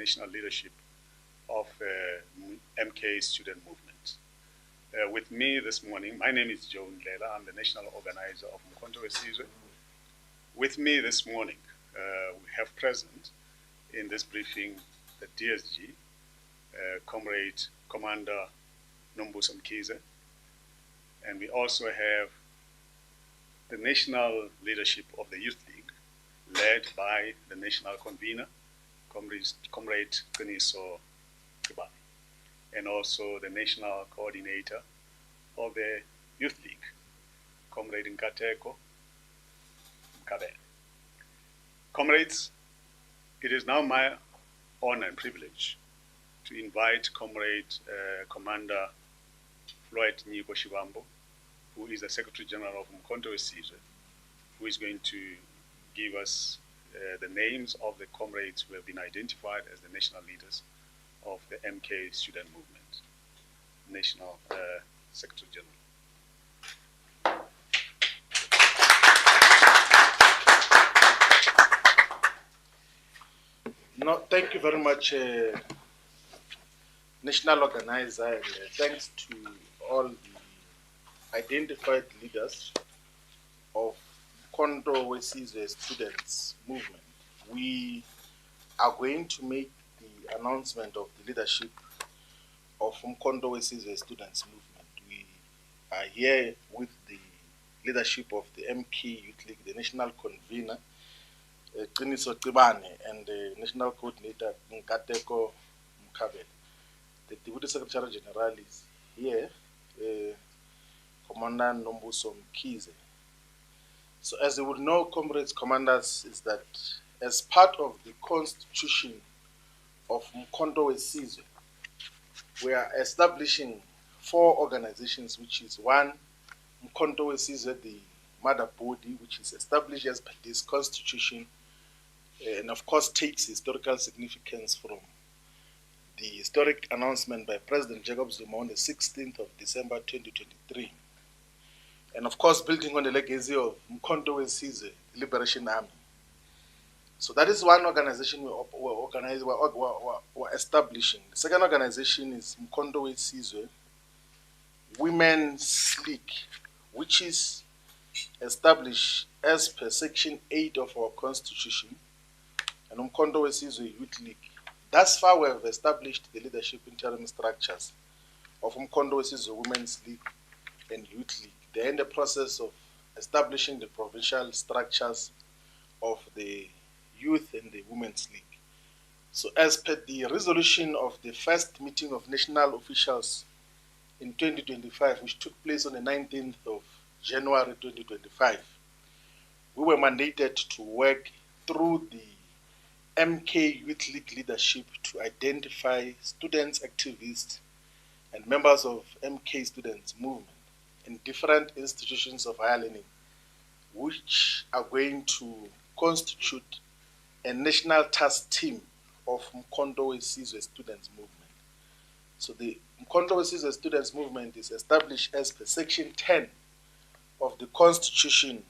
national leadership of MK student movement. With me this morning, my name is Joe Ndlela. I'm the national organizer of Mkhonto Wesizwe. With me this morning, we have present in this briefing the DSG, Comrade Commander Nombuso Mkhize, and we also have the national leadership of the Youth League, led by the national convener, Comrade Qiniso Qibane, and also the national coordinator of the Youth League, Comrade Nkateko Mkabela. Comrades, it is now my honor and privilege to invite Comrade Commander Floyd Nyiko Shivambo, who is the Secretary General of Mkhonto Wesizwe, who is going to give us the names of the comrades who have been identified as the national leaders of the MK student movement. National Secretary General. No, thank you very much, National Organizer, and thanks to all the identified leaders of Mkhonto Wesizwe Students Movement. We are going to make the announcement of the leadership of Mkhonto Wesizwe Students Movement. We are here with the leadership of the MK Youth League, the national convener, Qiniso Qibane, and the national coordinator, Nkateko Mkabela. The Deputy Secretary General is here, Commander Nombuso Mkhize. So as you would know, comrades, commanders, is that as part of the constitution of Mkhonto Wesizwe, we are establishing 4 organizations, which is 1, Mkhonto Wesizwe, the mother body, which is established as per this constitution, and of course takes historical significance from the historic announcement by President Jacob Zuma on the 16th of December 2023. And of course building on the legacy of Mkhonto Wesizwe, the Liberation Army. So that is one organization we're establishing. The second organization is Mkhonto Wesizwe Women's League, which is established as per Section 8 of our Constitution, and Mkhonto Wesizwe Youth League. Thus far, we have established the leadership interim structures of Mkhonto Wesizwe Women's League and Youth League. They're in the process of establishing the provincial structures of the Youth and the Women's League. So as per the resolution of the first meeting of national officials in 2025, which took place on the 19th of January 2025, we were mandated to work through the MK Youth League leadership to identify students, activists, and members of MK Students Movement in different institutions of higher learning, which are going to constitute a national task team of Mkhonto Wesizwe Students Movement. So the Mkhonto Wesizwe Students Movement is established as per Section 10 of the Constitution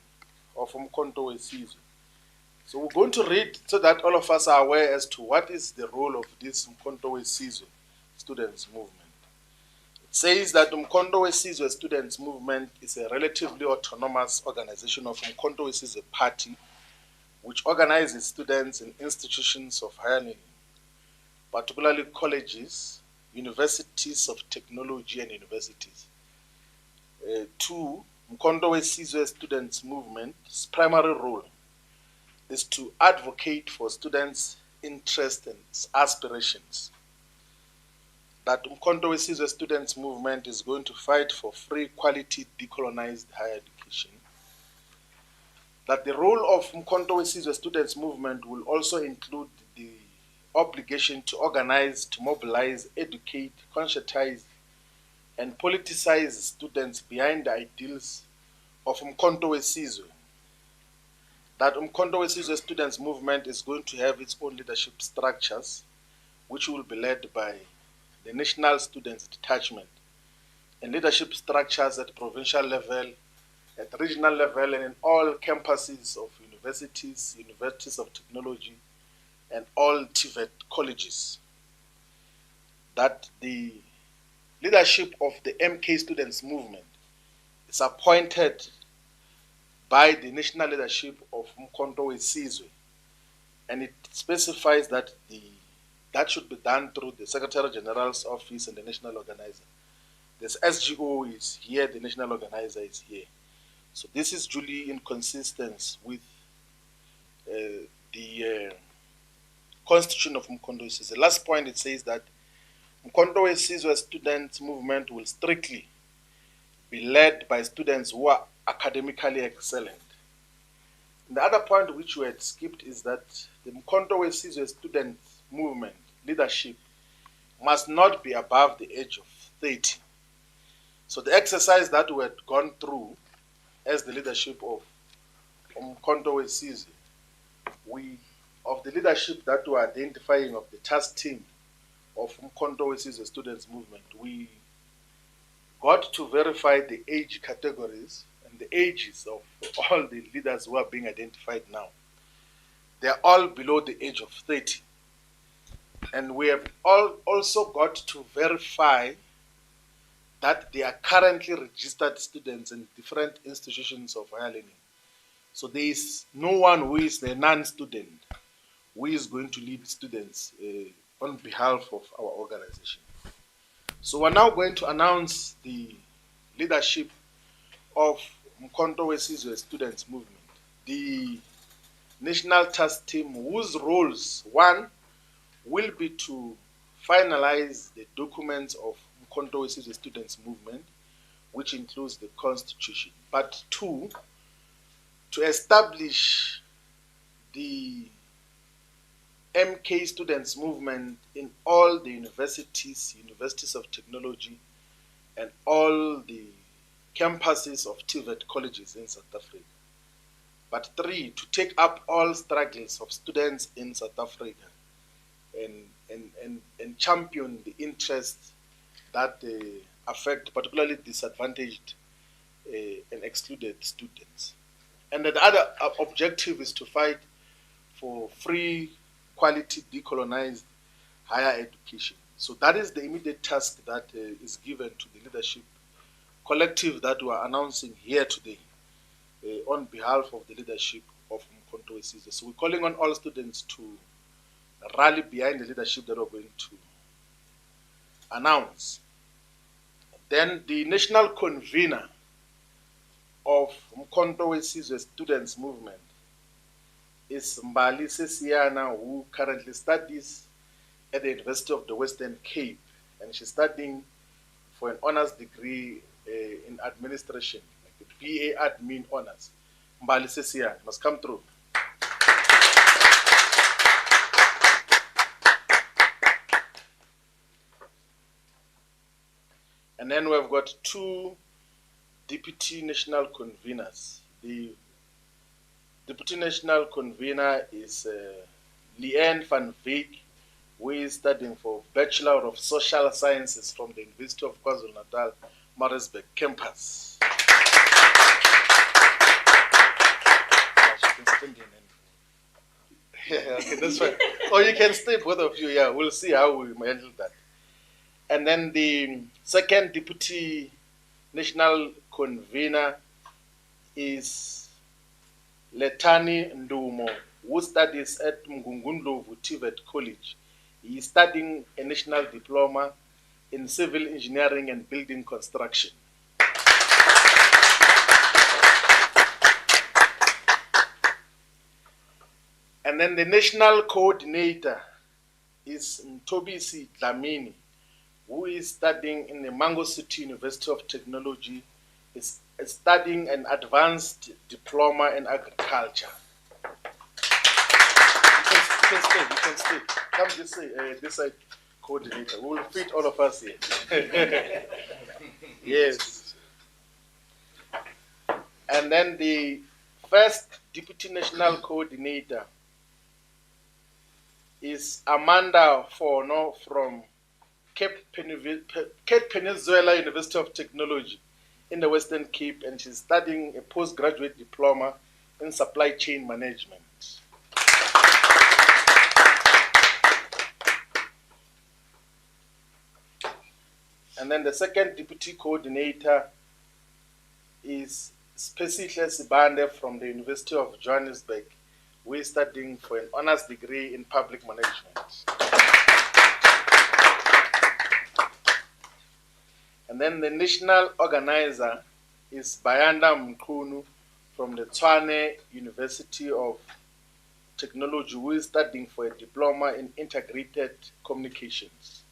of Mkhonto Wesizwe. So we're going to read so that all of us are aware as to what is the role of this Mkhonto Wesizwe Students Movement. It says that the Mkhonto Wesizwe Students Movement is a relatively autonomous organization of Mkhonto Wesizwe Party, which organizes students in institutions of higher learning, particularly colleges, universities of technology and universities. 2, Mkhonto Wesizwe Students Movement's primary role is to advocate for students' interests and aspirations. That Mkhonto Wesizwe Students Movement is going to fight for free, quality, decolonized higher education. That the role of Mkhonto Wesizwe Students Movement will also include the obligation to organize, to mobilize, educate, conscientize, and politicize students behind the ideals of Mkhonto Wesizwe. That Mkhonto Wesizwe Students Movement is going to have its own leadership structures, which will be led by the National Students Detachment, and leadership structures at provincial level, at regional level, and in all campuses of universities, universities of technology, and all TVET colleges that the leadership of the MK students movement is appointed by the national leadership of Umkhonto weSizwe, and it specifies that that should be done through the Secretary General's office and the national organizer. This SGO is here, the national organizer is here. So this is duly in consistency with the constitution of Umkhonto weSizwe. The last point, it says that Umkhonto weSizwe student movement will strictly be led by students who are academically excellent. And the other point which we had skipped is that the Umkhonto weSizwe student movement leadership must not be above the age of 30. So the exercise that we had gone through as the leadership of Umkhonto weSizwe, of the leadership that we are identifying of the task team of Umkhonto weSizwe students movement, we got to verify the age categories and the ages of all the leaders who are being identified now. They are all below the age of 30. And we have also got to verify that they are currently registered students in different institutions of higher learning. So there is no one who is a non-student who is going to lead students on behalf of our organization. So we're now going to announce the leadership of Umkhonto weSizwe students movement. The national task team, whose roles, one, will be to finalize the documents of Umkhonto weSizwe students movement, which includes the constitution. But two, to establish the MK students movement in all the universities of technology, and all the campuses of TVET colleges in South Africa. But three, to take up all struggles of students in South Africa and champion the interests that affect particularly disadvantaged and excluded students. And the other objective is to fight for free, quality, decolonized higher education. So that is the immediate task that is given to the leadership collective that we are announcing here today on behalf of the leadership of Umkhonto weSizwe. So we're calling on all students to rally behind the leadership that we're going to announce. Then the national convener of Umkhonto weSizwe students movement is Mbali Sesiana, who currently studies at the University of the Western Cape, and she's studying for an honors degree in administration, like the BA Admin honors. Mbali Sesiana must come through. And then we've got two deputy national conveners. The deputy national convener is Leanne van Veek, who is studying for Bachelor of Social Sciences from the University of KwaZulu-Natal, Maritzburg campus. Yeah, okay, that's fine. Or you can stay, both of you. Yeah, we'll see how we handle that. And then the second deputy national convener is Letani Ndumo, who studies at Mngungundlovu TVET College. He is studying a national diploma in civil engineering and building construction. And then the national coordinator is Ntobisi Dlamini, who is studying in the Mango City University of Technology, is studying an advanced diploma in agriculture. You can stay. Come this side, coordinator. We will fit all of us here. Yes. And then the first deputy national coordinator is Amanda Forno from Cape Peninsula University of Technology in the Western Cape, and she's studying a postgraduate diploma in supply chain management. And then the second deputy coordinator is Spesihle Sibande from the University of Johannesburg, who is studying for an honors degree in public management. And then the national organizer is Bayanda Mkhunu from the Tshwane University of Technology, who is studying for a diploma in integrated communications.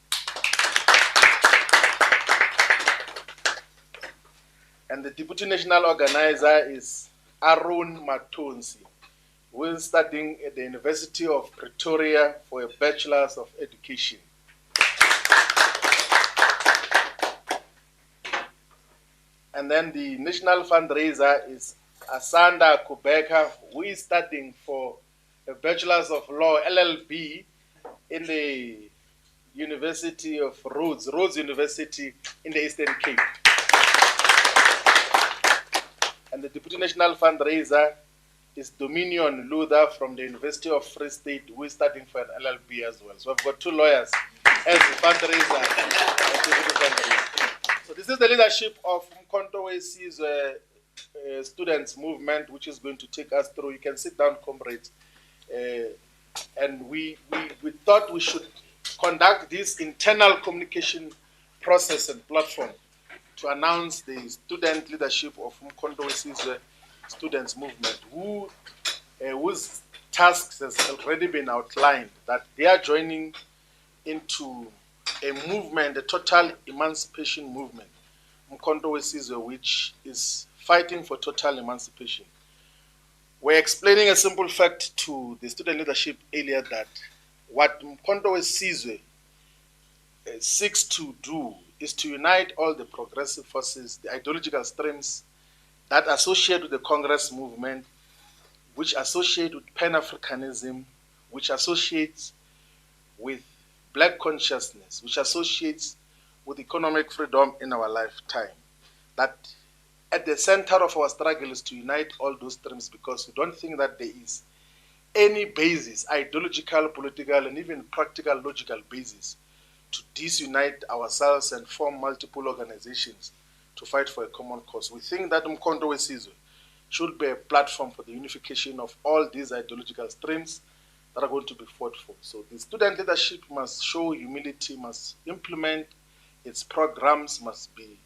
And the deputy national organizer is Arun Matonsi, who is studying at the University of Pretoria for a Bachelor's of Education. And then the national fundraiser is Asanda Kubeka, who is studying for a Bachelor's of Law, LLB, in the University of Rhodes University in the Eastern Cape. And the deputy national fundraiser is Dominion Luther from the University of Free State, who is studying for an LLB as well. So I've got two lawyers as the fundraiser. So this is the leadership of Mkhonto Sizwe students movement, which is going to take us through. You can sit down, comrades. And we thought we should conduct this internal communication process and platform to announce the student leadership of Mkhonto Sizwe students movement, whose tasks has already been outlined, that they are joining into a movement, a total emancipation movement, Mkhonto Sizwe, which is fighting for total emancipation. We're explaining a simple fact to the student leadership earlier that what Mkhonto Sizwe seeks to do is to unite all the progressive forces, the ideological streams that associate with the Congress movement, which associate with Pan-Africanism, which associates with Black consciousness, which associates with economic freedom in our lifetime. That at the center of our struggle is to unite all those streams, because we don't think that there is any basis, ideological, political, and even practical, logical basis to disunite ourselves and form multiple organizations to fight for a common cause. We think that Mkhonto Sizwe should be a platform for the unification of all these ideological streams that are going to be fought for. So the student leadership must show humility, must implement its programs, must be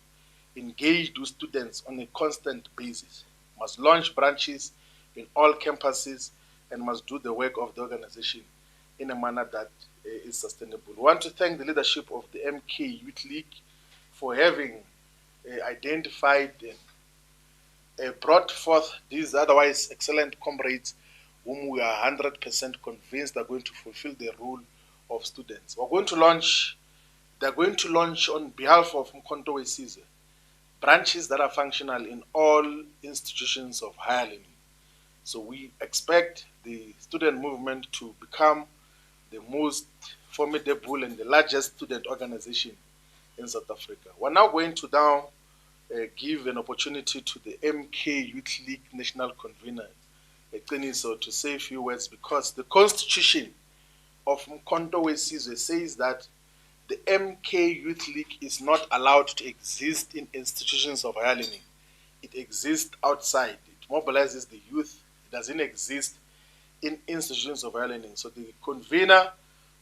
engaged with students on a constant basis, must launch branches in all campuses, and must do the work of the organization in a manner that is sustainable. We want to thank the leadership of the MK Youth League for having identified and brought forth these otherwise excellent comrades whom we are 100% convinced are going to fulfill the role of students. They're going to launch on behalf of Mkhonto Sizwe branches that are functional in all institutions of higher learning. So we expect the student movement to become the most formidable and the largest student organization in South Africa. We're now going to give an opportunity to the MK Youth League National Convener, so to say a few words, because the constitution of Mkhonto Sizwe says that the MK Youth League is not allowed to exist in institutions of higher learning. It exists outside. It mobilizes the youth. It doesn't exist in institutions of higher learning. So the convener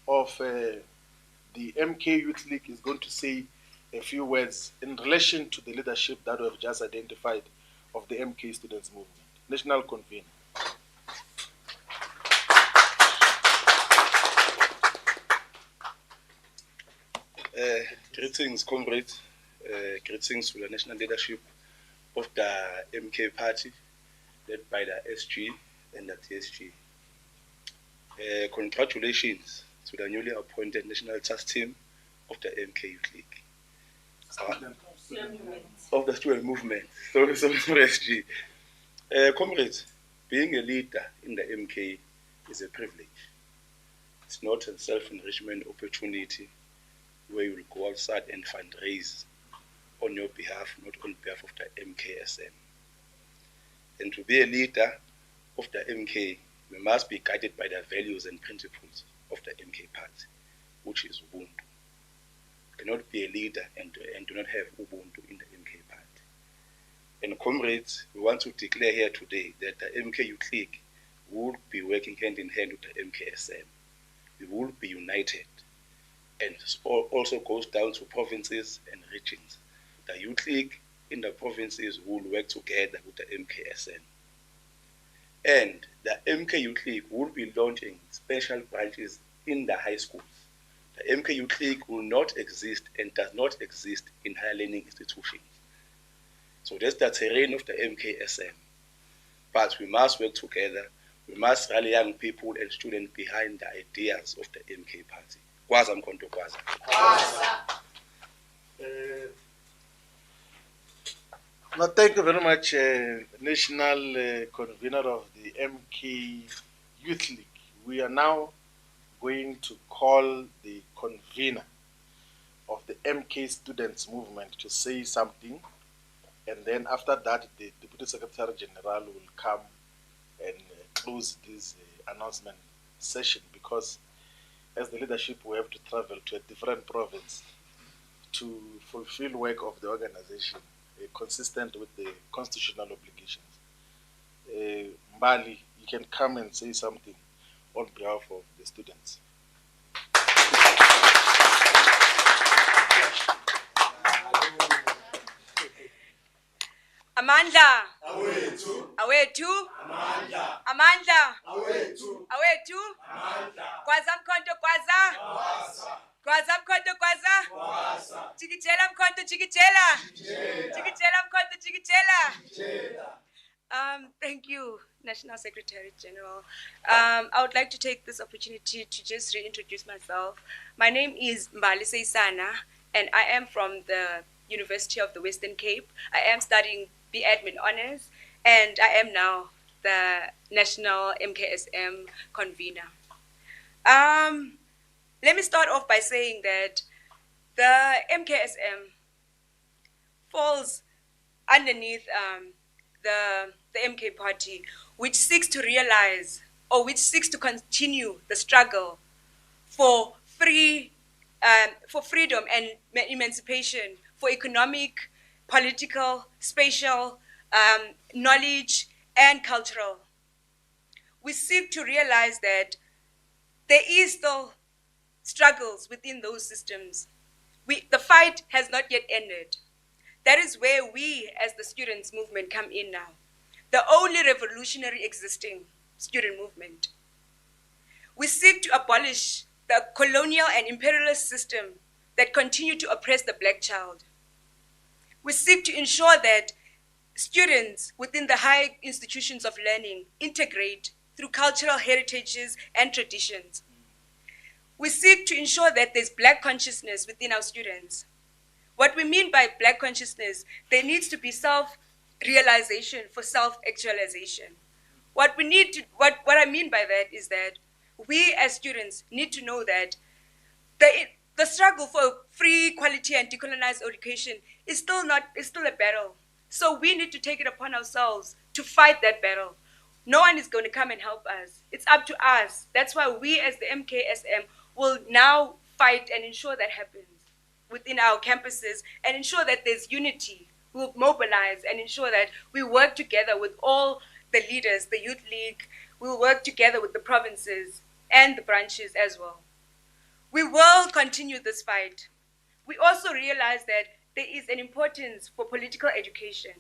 of the MK Youth League is going to say a few words in relation to the leadership that we have just identified of the MK Students Movement. National Convener. Greetings, comrades. Greetings to the national leadership of the MK party, led by the SG and the TSG. Congratulations to the newly appointed national task team of the MK Youth League. Of the student movement. Sorry, SG. Comrades, being a leader in the MK is a privilege. It's not a self-enrichment opportunity where you will go outside and fundraise on your behalf, not on behalf of the MKSM. And to be a leader of the MK, we must be guided by the values and principles of the MK party, which is Ubuntu. cannot be a leader and do not have Ubuntu in the MK party. And comrades, we want to declare here today that the MK clique will be working hand in hand with the MKSM. We will be united, and also goes down to provinces and regions. The youth league in the provinces will work together with the MKSM. And the MK Youth League will be launching special branches in the high schools. The MK Youth League will not exist and does not exist in higher learning institutions. So that's the terrain of the MKSM. But we must work together. We must rally young people and students behind the ideas of the MK party. Kwaza mkhonto kwaza. Now, thank you very much, National Convener of the MK Youth League. We are now going to call the convener of the MK Students Movement to say something, and then after that, the Deputy Secretary General will come and close this announcement session, because as the leadership, we have to travel to a different province to fulfill work of the organization consistent with the constitutional obligations. Mbali, you can come and say something on behalf of the students. Amandla awethu Amandla awethu Kwaza mkhonto kwaza mkhonto kwaza jikijela mkhonto jikijela mkhonto jikijela. Thank you, National Secretary General. I would like to take this opportunity to just reintroduce myself. My name is Mbali Seisana, and I am from the University of the Western Cape. I am studying B.Admin Honours, and I am now the National MKSM convener. Let me start off by saying that the MKSM falls underneath the MK party, which seeks to realize, or which seeks to continue the struggle for freedom and emancipation, for economic, political, spatial, knowledge, and cultural. We seek to realize that there is still struggles within those systems. The fight has not yet ended. That is where we, as the students' movement, come in now. The only revolutionary existing student movement. We seek to abolish the colonial and imperialist system that continue to oppress the Black child. We seek to ensure that students within the high institutions of learning integrate through cultural heritages and traditions. We seek to ensure that there's Black consciousness within our students. What we mean by Black consciousness, there needs to be self-realization for self-actualization. What I mean by that is that we as students need to know that the struggle for free, quality, and decolonized education is still a battle. So we need to take it upon ourselves to fight that battle. No one is going to come and help us. It's up to us. That's why we as the MKSM will now fight and ensure that happens within our campuses and ensure that there's unity. We'll mobilize and ensure that we work together with all the leaders, the Youth League. We'll work together with the provinces and the branches as well. We will continue this fight. We also realize that there is an importance for political education.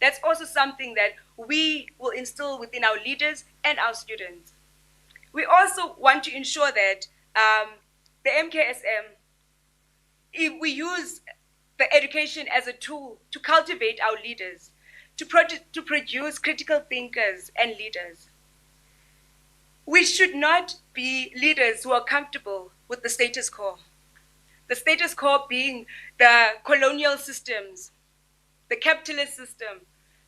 That's also something that we will instill within our leaders and our students. We also want to ensure that the MKSM, if we use the education as a tool to cultivate our leaders, to produce critical thinkers and leaders. We should not be leaders who are comfortable with the status quo. The status quo being the colonial systems, the capitalist system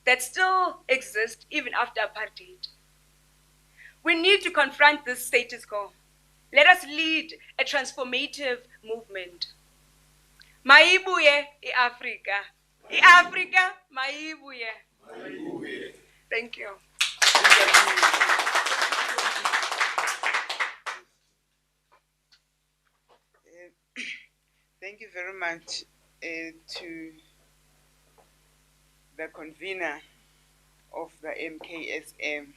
that still exists even after apartheid. We need to confront this status quo. Let us lead a transformative movement. Maibuye i-Afrika. I-Afrika, maibuye. Thank you. Thank Thank you very much to the convener of the MKSM.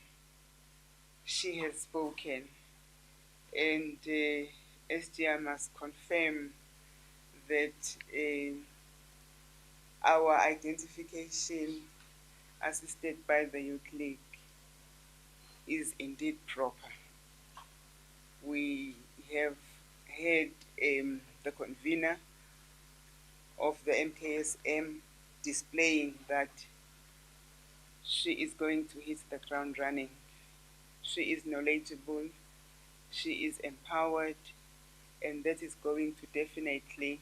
She has spoken, and SGI must confirm that our identification assisted by the Youth League is indeed proper. We have had the convener of the MKSM displaying that she is going to hit the ground running. She is knowledgeable, she is empowered, and that is going to definitely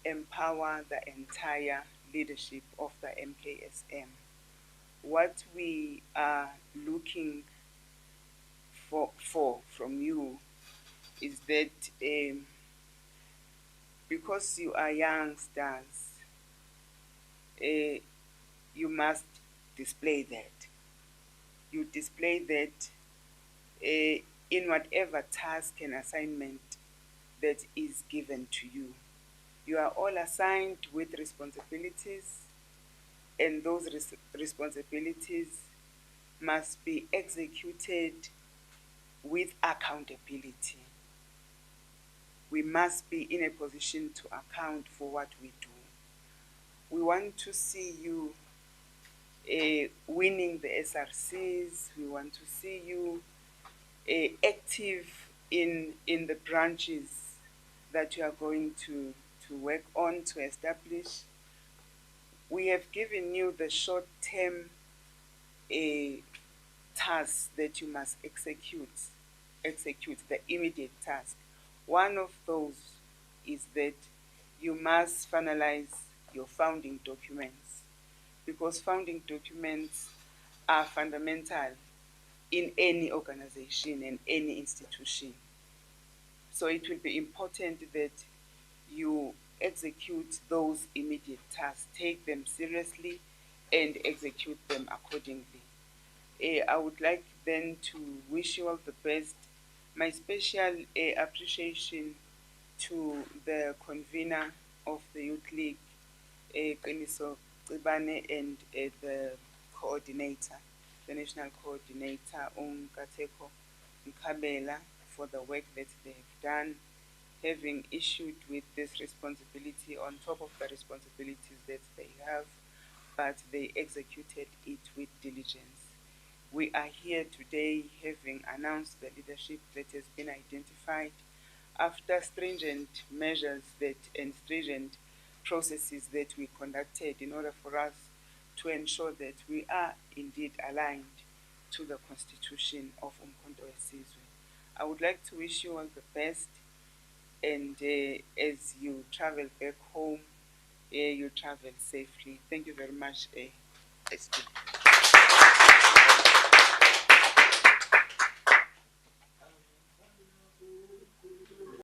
empower the entire leadership of the MKSM. What we are looking for from you is that because you are youngsters, you must display that. You display that in whatever task and assignment that is given to you. You are all assigned with responsibilities, and those responsibilities must be executed with accountability. We must be in a position to account for what we do. We want to see you winning the SRCs. We want to see you active in the branches that you are going to work on to establish. We have given you the short-term tasks that you must execute, the immediate task. One of those is that you must finalize your founding documents, because founding documents are fundamental in any organization and any institution. So it will be important that you execute those immediate tasks, take them seriously, and execute them accordingly. I would like then to wish you all the best. My special appreciation to the convener of the Youth League, Qiniso Cibane, and the coordinator, the national coordinator, Kateko Nkabela, for the work that they have done, having issued with this responsibility on top of the responsibilities that they have, but they executed it with diligence. We are here today having announced the leadership that has been identified after stringent measures and stringent processes that we conducted in order for us to ensure that we are indeed aligned to the constitution of Umkhonto weSizwe. I would like to wish you all the best, and as you travel back home, you travel safely. Thank you very much.